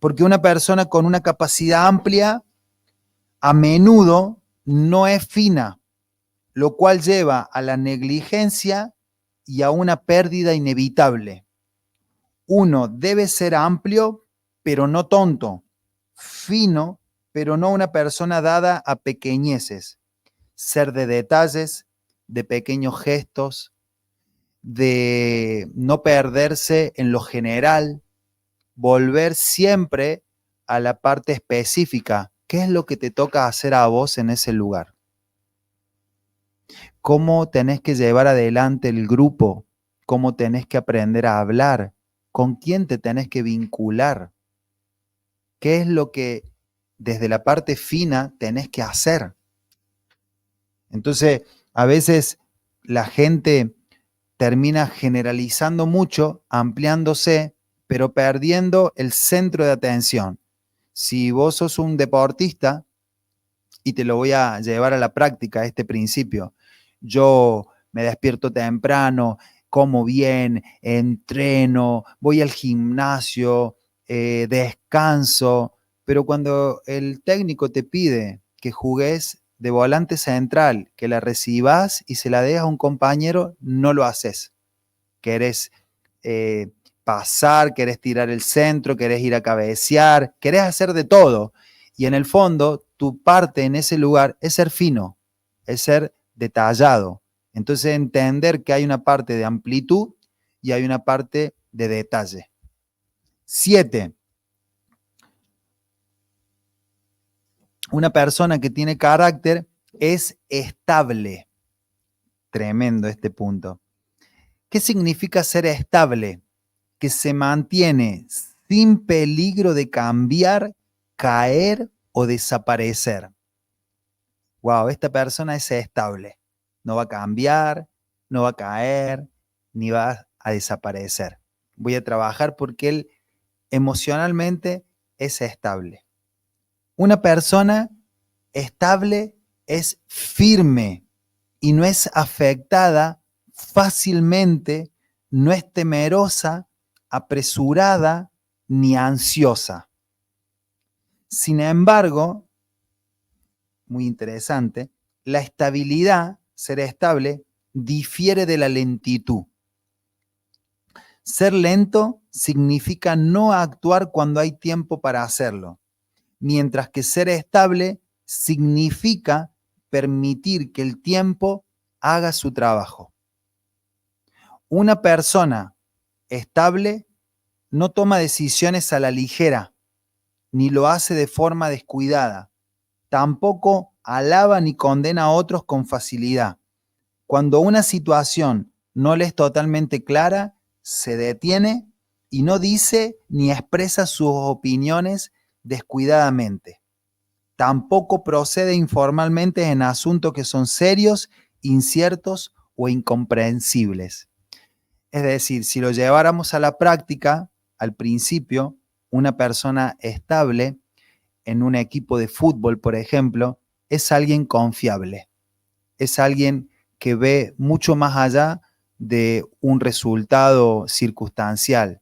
Porque una persona con una capacidad amplia a menudo no es fina, lo cual lleva a la negligencia y a una pérdida inevitable. Uno debe ser amplio, pero no tonto, fino, pero no una persona dada a pequeñeces, ser de detalles, de pequeños gestos, de no perderse en lo general, volver siempre a la parte específica. ¿Qué es lo que te toca hacer a vos en ese lugar? ¿Cómo tenés que llevar adelante el grupo? ¿Cómo tenés que aprender a hablar? ¿Con quién te tenés que vincular? ¿Qué es lo que desde la parte fina tenés que hacer? Entonces, a veces la gente termina generalizando mucho, ampliándose, pero perdiendo el centro de atención. Si vos sos un deportista, y te lo voy a llevar a la práctica, este principio, yo me despierto temprano, como bien, entreno, voy al gimnasio, descanso, pero cuando el técnico te pide que jugues de volante central, que la recibas y se la dejas a un compañero, no lo haces. Querés pasar, querés tirar el centro, querés ir a cabecear, querés hacer de todo. Y en el fondo, tu parte en ese lugar es ser fino, es ser detallado. Entonces, entender que hay una parte de amplitud y hay una parte de detalle. 7. Una persona que tiene carácter es estable. Tremendo este punto. ¿Qué significa ser estable? Que se mantiene sin peligro de cambiar, caer o desaparecer. Wow, esta persona es estable. No va a cambiar, no va a caer, ni va a desaparecer. Voy a trabajar porque él emocionalmente es estable. Una persona Estable es firme y no es afectada fácilmente, no es temerosa, apresurada ni ansiosa. Sin embargo, muy interesante, la estabilidad, ser estable, difiere de la lentitud. Ser lento significa no actuar cuando hay tiempo para hacerlo, mientras que ser estable significa permitir que el tiempo haga su trabajo. Una persona estable no toma decisiones a la ligera, ni lo hace de forma descuidada. Tampoco alaba ni condena a otros con facilidad. Cuando una situación no le es totalmente clara, se detiene y no dice ni expresa sus opiniones descuidadamente. Tampoco procede informalmente en asuntos que son serios, inciertos o incomprensibles. Es decir, si lo lleváramos a la práctica, al principio, una persona estable en un equipo de fútbol, por ejemplo, es alguien confiable, es alguien que ve mucho más allá de un resultado circunstancial.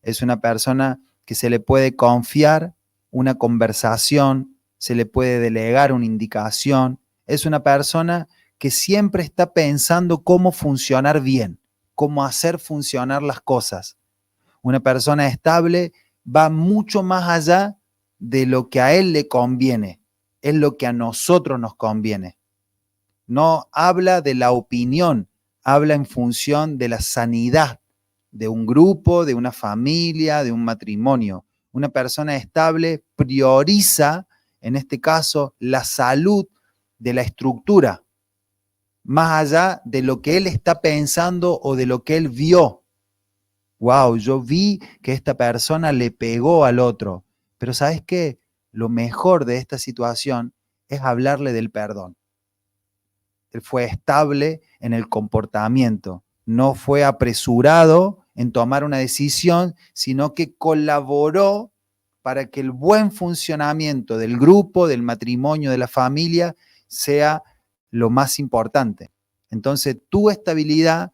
Es una persona que se le puede confiar una conversación, se le puede delegar una indicación. Es una persona que siempre está pensando cómo funcionar bien, cómo hacer funcionar las cosas. Una persona estable va mucho más allá de lo que a él le conviene, es lo que a nosotros nos conviene. No habla de la opinión, habla en función de la sanidad de un grupo, de una familia, de un matrimonio. Una persona estable prioriza, en este caso, la salud de la estructura, más allá de lo que él está pensando o de lo que él vio. Wow, yo vi que esta persona le pegó al otro, pero ¿sabes qué? Lo mejor de esta situación es hablarle del perdón. Él fue estable en el comportamiento, no fue apresurado en tomar una decisión, sino que colaboró para que el buen funcionamiento del grupo, del matrimonio, de la familia, sea lo más importante. Entonces, tu estabilidad,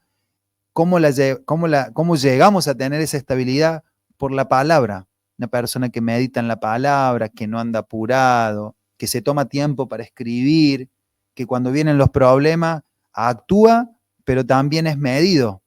¿cómo llegamos a tener esa estabilidad? Por la palabra. Una persona que medita en la palabra, que no anda apurado, que se toma tiempo para escribir, que cuando vienen los problemas actúa, pero también es medido.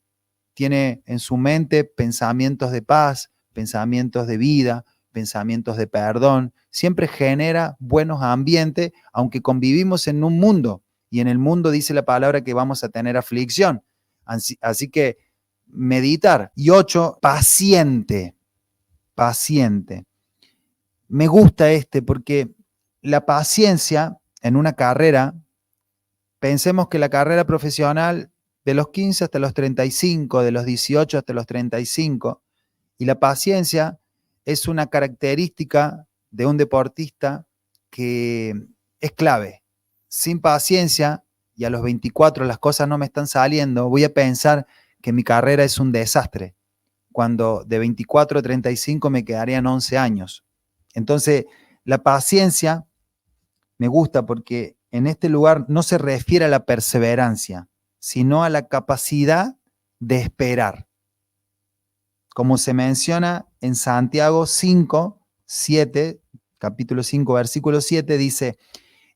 Tiene en su mente pensamientos de paz, pensamientos de vida, pensamientos de perdón. Siempre genera buenos ambientes, aunque convivimos en un mundo. Y en el mundo dice la palabra que vamos a tener aflicción. Así que meditar. Y 8, paciente. Paciente. Me gusta porque la paciencia en una carrera, pensemos que la carrera profesional de los 15 hasta los 35, de los 18 hasta los 35, y la paciencia es una característica de un deportista que es clave. Sin paciencia, y a los 24 las cosas no me están saliendo, voy a pensar que mi carrera es un desastre, cuando de 24 a 35 me quedarían 11 años. Entonces, la paciencia me gusta porque en este lugar no se refiere a la perseverancia, sino a la capacidad de esperar. Como se menciona en Santiago 5, 7, capítulo 5, versículo 7, dice,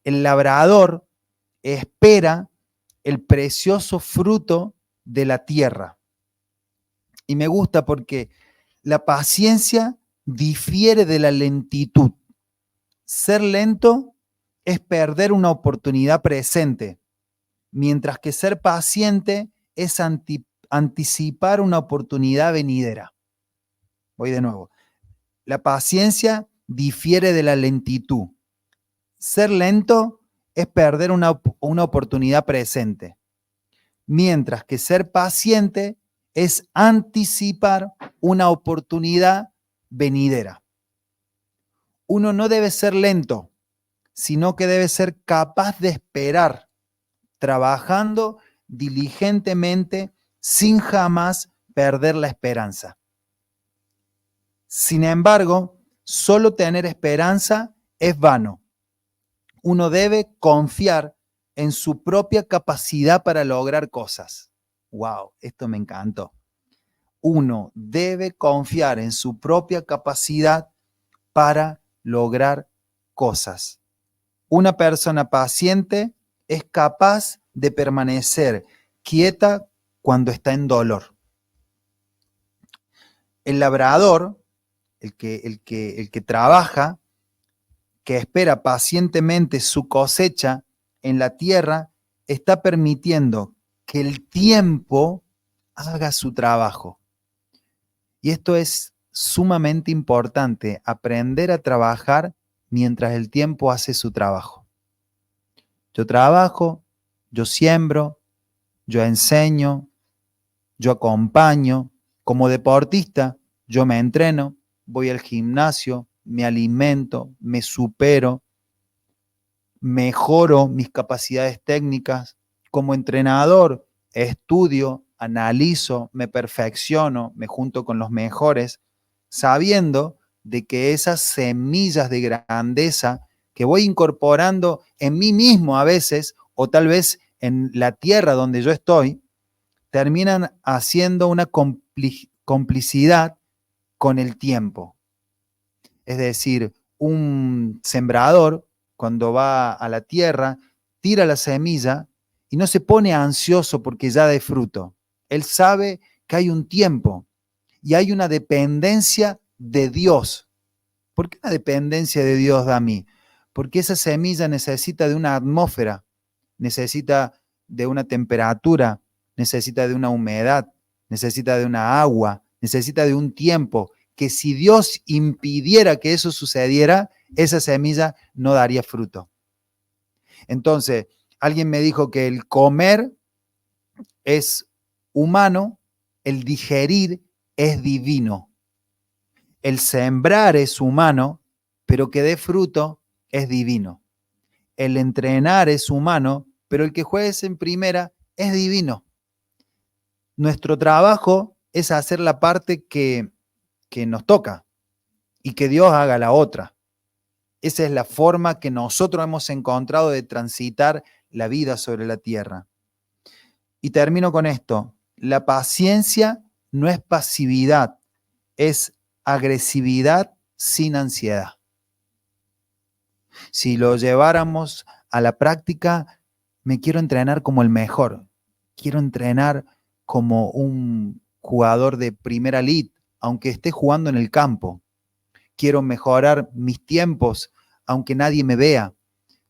el labrador espera el precioso fruto de la tierra. Y me gusta porque la paciencia difiere de la lentitud. Ser lento es perder una oportunidad presente, mientras que ser paciente es anticipar una oportunidad venidera. Voy de nuevo. La paciencia difiere de la lentitud. Ser lento es perder una oportunidad presente, mientras que ser paciente es anticipar una oportunidad venidera. Uno no debe ser lento, sino que debe ser capaz de esperar, trabajando diligentemente sin jamás perder la esperanza. Sin embargo, solo tener esperanza es vano. Uno debe confiar en su propia capacidad para lograr cosas. ¡Wow! Esto me encantó. Uno debe confiar en su propia capacidad para lograr cosas. Una persona paciente es capaz de permanecer quieta cuando está en dolor. El labrador, el que trabaja, que espera pacientemente su cosecha en la tierra, está permitiendo que el tiempo haga su trabajo. Y esto es sumamente importante, aprender a trabajar mientras el tiempo hace su trabajo. Yo trabajo, yo siembro, yo enseño, yo acompaño. Como deportista, yo me entreno, voy al gimnasio, me alimento, me supero, mejoro mis capacidades técnicas. Como entrenador, estudio, analizo, me perfecciono, me junto con los mejores, sabiendo de que esas semillas de grandeza que voy incorporando en mí mismo a veces, o tal vez en la tierra donde yo estoy, terminan haciendo una complicidad con el tiempo. Es decir, un sembrador, cuando va a la tierra, tira la semilla y no se pone ansioso porque ya dé fruto. Él sabe que hay un tiempo y hay una dependencia de Dios. ¿Por qué una dependencia de Dios da a mí? Porque esa semilla necesita de una atmósfera, necesita de una temperatura, necesita de una humedad, necesita de una agua, necesita de un tiempo, que si Dios impidiera que eso sucediera, esa semilla no daría fruto. Entonces, alguien me dijo que el comer es humano, el digerir es divino. El sembrar es humano, pero que dé fruto es divino. El entrenar es humano, pero el que juegues en primera es divino. Nuestro trabajo es hacer la parte que nos toca y que Dios haga la otra. Esa es la forma que nosotros hemos encontrado de transitar la vida sobre la tierra. Y termino con esto. La paciencia no es pasividad, es agresividad sin ansiedad. Si lo lleváramos a la práctica, me quiero entrenar como el mejor. Quiero entrenar como un jugador de primera elite, aunque esté jugando en el campo. Quiero mejorar mis tiempos, aunque nadie me vea.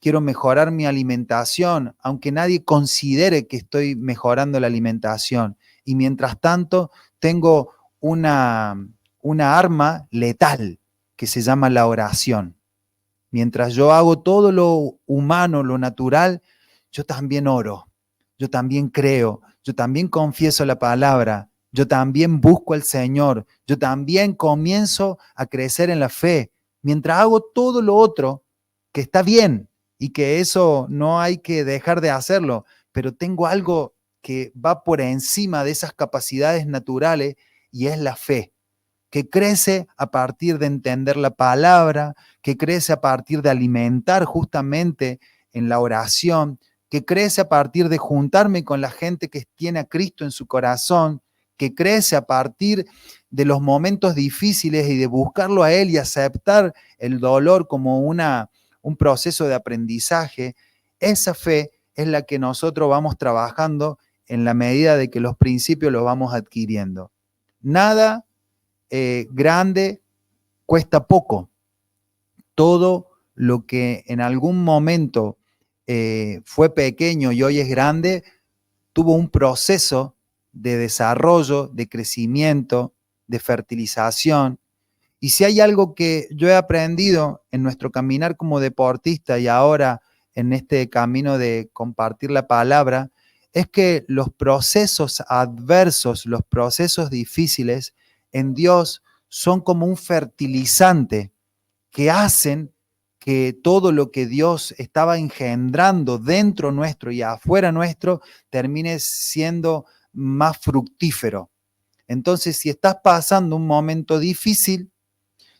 Quiero mejorar mi alimentación, aunque nadie considere que estoy mejorando la alimentación. Y mientras tanto, tengo una arma letal que se llama la oración. Mientras yo hago todo lo humano, lo natural, yo también oro, yo también creo, yo también confieso la palabra, yo también busco al Señor, yo también comienzo a crecer en la fe. Mientras hago todo lo otro, que está bien y que eso no hay que dejar de hacerlo, pero tengo algo que va por encima de esas capacidades naturales y es la fe, que crece a partir de entender la palabra, que crece a partir de alimentar justamente en la oración, que crece a partir de juntarme con la gente que tiene a Cristo en su corazón, que crece a partir de los momentos difíciles y de buscarlo a Él y aceptar el dolor como un proceso de aprendizaje. Esa fe es la que nosotros vamos trabajando en la medida de que los principios los vamos adquiriendo. Nada grande cuesta poco. Todo lo que en algún momento fue pequeño y hoy es grande, tuvo un proceso de desarrollo, de crecimiento, de fertilización. Y si hay algo que yo he aprendido en nuestro caminar como deportista y ahora en este camino de compartir la palabra, es que los procesos adversos, los procesos difíciles en Dios son como un fertilizante que hacen que todo lo que Dios estaba engendrando dentro nuestro y afuera nuestro termine siendo más fructífero. Entonces, si estás pasando un momento difícil,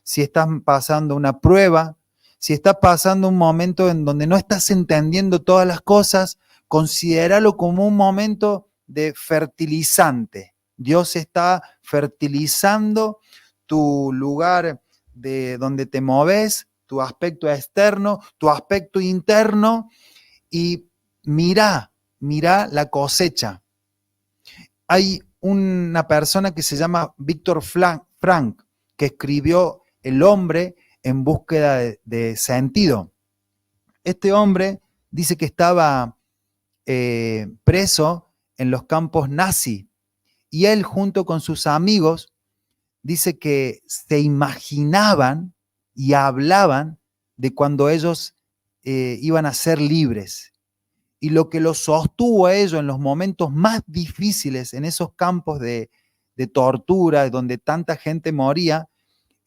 si estás pasando una prueba, si estás pasando un momento en donde no estás entendiendo todas las cosas, considéralo como un momento de fertilizante. Dios está fertilizando tu lugar de donde te moves, tu aspecto externo, tu aspecto interno, y mira la cosecha. Hay una persona que se llama Víctor Frank, que escribió El hombre en búsqueda de sentido. Este hombre dice que estaba preso en los campos nazi, y él, junto con sus amigos, dice que se imaginaban y hablaban de cuando ellos iban a ser libres. Y lo que los sostuvo a ellos en los momentos más difíciles, en esos campos de tortura, donde tanta gente moría,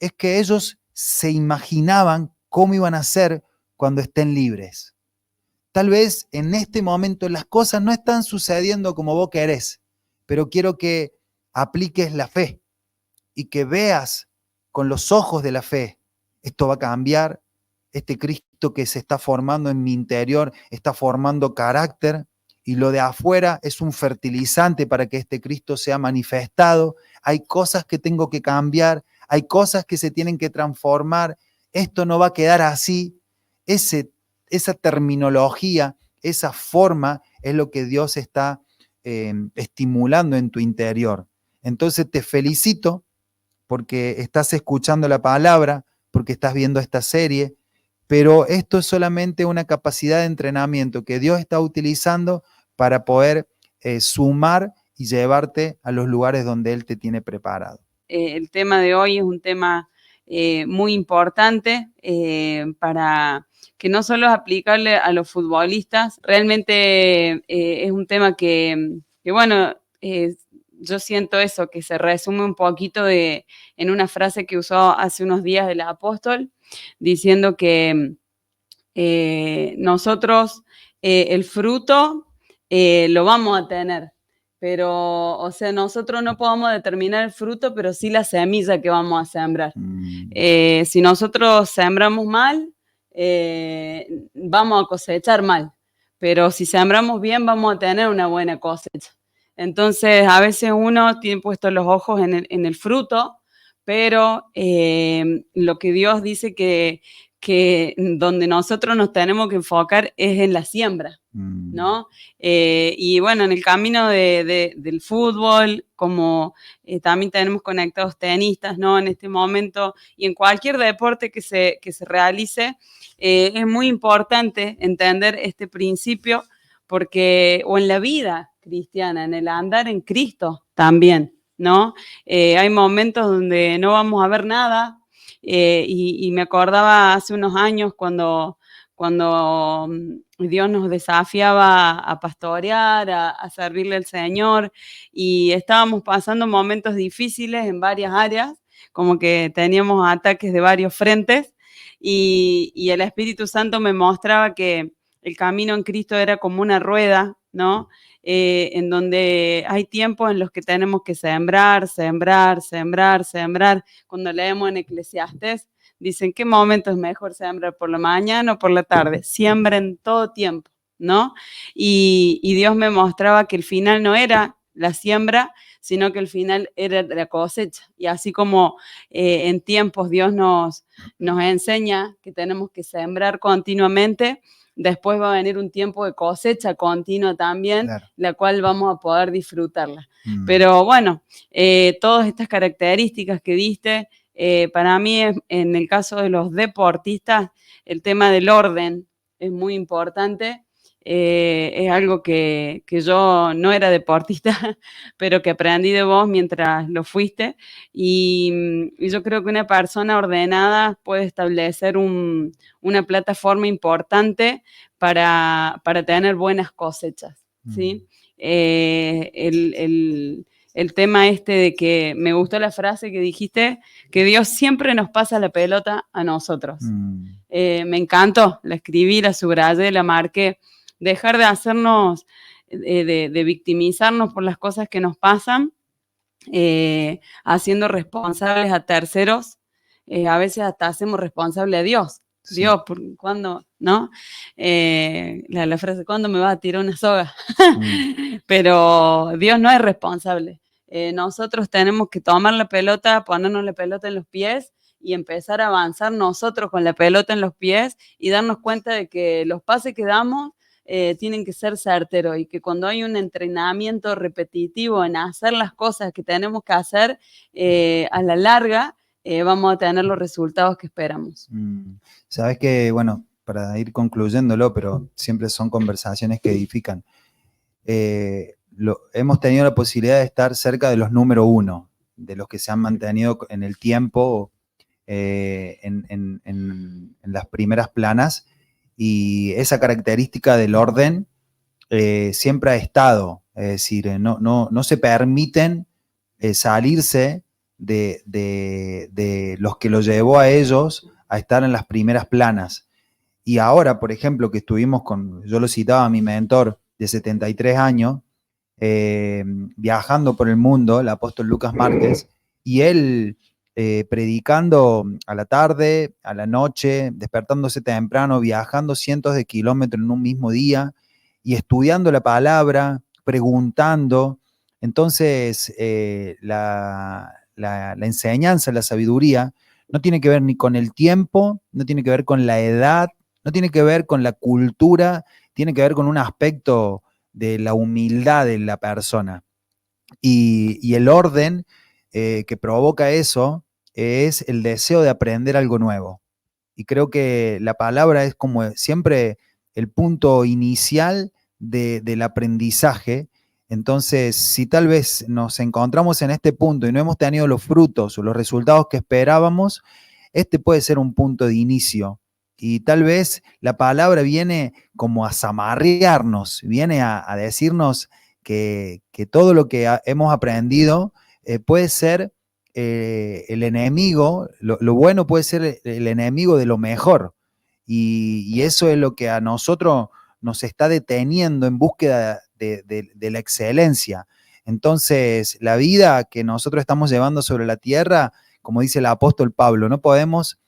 es que ellos se imaginaban cómo iban a ser cuando estén libres. Tal vez en este momento las cosas no están sucediendo como vos querés, pero quiero que apliques la fe y que veas con los ojos de la fe. Esto va a cambiar. Este Cristo que se está formando en mi interior está formando carácter, y lo de afuera es un fertilizante para que este Cristo sea manifestado. Hay cosas que tengo que cambiar, hay cosas que se tienen que transformar. Esto no va a quedar así. Esa terminología, esa forma es lo que Dios está estimulando en tu interior. Entonces te felicito porque estás escuchando la palabra, porque estás viendo esta serie, pero esto es solamente una capacidad de entrenamiento que Dios está utilizando para poder sumar y llevarte a los lugares donde Él te tiene preparado. El tema de hoy es un tema muy importante para que no solo es aplicable a los futbolistas, realmente es un tema que bueno, yo siento eso, que se resume un poquito en una frase que usó hace unos días el apóstol, diciendo que nosotros el fruto lo vamos a tener, pero, o sea, nosotros no podemos determinar el fruto, pero sí la semilla que vamos a sembrar. Si nosotros sembramos mal, vamos a cosechar mal, pero si sembramos bien, vamos a tener una buena cosecha. Entonces, a veces uno tiene puestos los ojos en el fruto, pero lo que Dios dice que donde nosotros nos tenemos que enfocar es en la siembra, ¿no? Y bueno, en el camino del fútbol, como también tenemos conectados tenistas, ¿no? En este momento, y en cualquier deporte que se realice, es muy importante entender este principio, porque, o en la vida cristiana, en el andar en Cristo también, ¿no? Hay momentos donde no vamos a ver nada, y me acordaba hace unos años cuando Dios nos desafiaba a pastorear, a servirle al Señor, y estábamos pasando momentos difíciles en varias áreas, como que teníamos ataques de varios frentes, y el Espíritu Santo me mostraba que el camino en Cristo era como una rueda, ¿no? En donde hay tiempos en los que tenemos que sembrar. Cuando leemos en Eclesiastés, dicen, ¿qué momento es mejor sembrar, por la mañana o por la tarde? Siembren todo tiempo, ¿no? Y Dios me mostraba que el final no era la siembra, sino que el final era la cosecha. Y así como en tiempos Dios nos enseña que tenemos que sembrar continuamente, después va a venir un tiempo de cosecha continua también, claro, la cual vamos a poder disfrutarla. Pero bueno, todas estas características que diste, para mí, en el caso de los deportistas, el tema del orden es muy importante. Es algo que yo no era deportista, pero que aprendí de vos mientras lo fuiste, y yo creo que una persona ordenada puede establecer una plataforma importante para tener buenas cosechas, ¿sí? El tema este de que me gustó la frase que dijiste, que Dios siempre nos pasa la pelota a nosotros. Me encantó, la escribí, la subrayé, la marqué. Dejar de hacernos, de victimizarnos por las cosas que nos pasan, haciendo responsables a terceros, a veces hasta hacemos responsable a Dios, Sí. Dios, ¿cuándo? ¿No? La frase, ¿cuándo me va a tirar una soga? Pero Dios no es responsable. Nosotros tenemos que tomar la pelota, ponernos la pelota en los pies y empezar a avanzar nosotros con la pelota en los pies y darnos cuenta de que los pases que damos tienen que ser certeros y que cuando hay un entrenamiento repetitivo en hacer las cosas que tenemos que hacer, a la larga vamos a tener los resultados que esperamos. Sabes que, bueno, para ir concluyéndolo, pero siempre son conversaciones que edifican. Hemos tenido la posibilidad de estar cerca de los número uno, de los que se han mantenido en el tiempo en las primeras planas, y esa característica del orden siempre ha estado, es decir, no se permiten salirse de los que lo llevó a ellos a estar en las primeras planas. Y ahora, por ejemplo, que estuvimos yo lo citaba a mi mentor de 73 años, viajando por el mundo, el apóstol Lucas Márquez, y él predicando a la tarde, a la noche, despertándose temprano, viajando cientos de kilómetros en un mismo día y estudiando la palabra, preguntando. Entonces, la enseñanza, la sabiduría, no tiene que ver ni con el tiempo, no tiene que ver con la edad, no tiene que ver con la cultura, tiene que ver con un aspecto de la humildad de la persona. Y el orden que provoca eso es el deseo de aprender algo nuevo. Y creo que la palabra es como siempre el punto inicial del aprendizaje. Entonces, si tal vez nos encontramos en este punto y no hemos tenido los frutos o los resultados que esperábamos, este puede ser un punto de inicio. Y tal vez la palabra viene como a zamarrearnos, viene a decirnos que todo lo que hemos aprendido puede ser el enemigo, lo bueno puede ser el enemigo de lo mejor. Y eso es lo que a nosotros nos está deteniendo en búsqueda de la excelencia. Entonces, la vida que nosotros estamos llevando sobre la tierra, como dice el apóstol Pablo, no podemos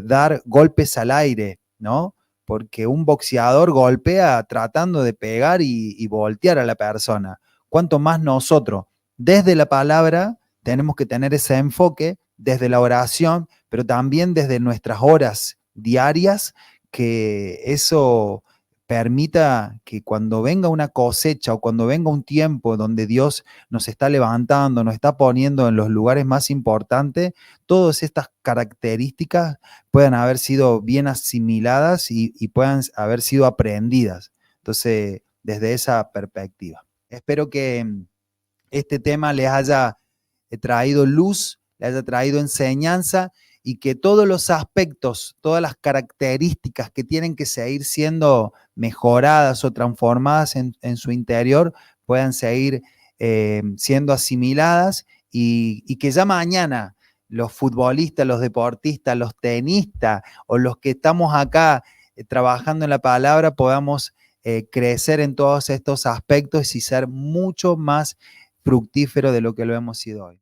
dar golpes al aire, ¿no? Porque un boxeador golpea tratando de pegar y voltear a la persona. Cuanto más nosotros, desde la palabra, tenemos que tener ese enfoque, desde la oración, pero también desde nuestras horas diarias, que eso permita que cuando venga una cosecha o cuando venga un tiempo donde Dios nos está levantando, nos está poniendo en los lugares más importantes, todas estas características puedan haber sido bien asimiladas y puedan haber sido aprendidas. Entonces, desde esa perspectiva. Espero que este tema les haya traído luz, les haya traído enseñanza y que todos los aspectos, todas las características que tienen que seguir siendo mejoradas o transformadas en su interior puedan seguir siendo asimiladas y que ya mañana los futbolistas, los deportistas, los tenistas o los que estamos acá trabajando en la palabra podamos crecer en todos estos aspectos y ser mucho más fructífero de lo que lo hemos sido hoy.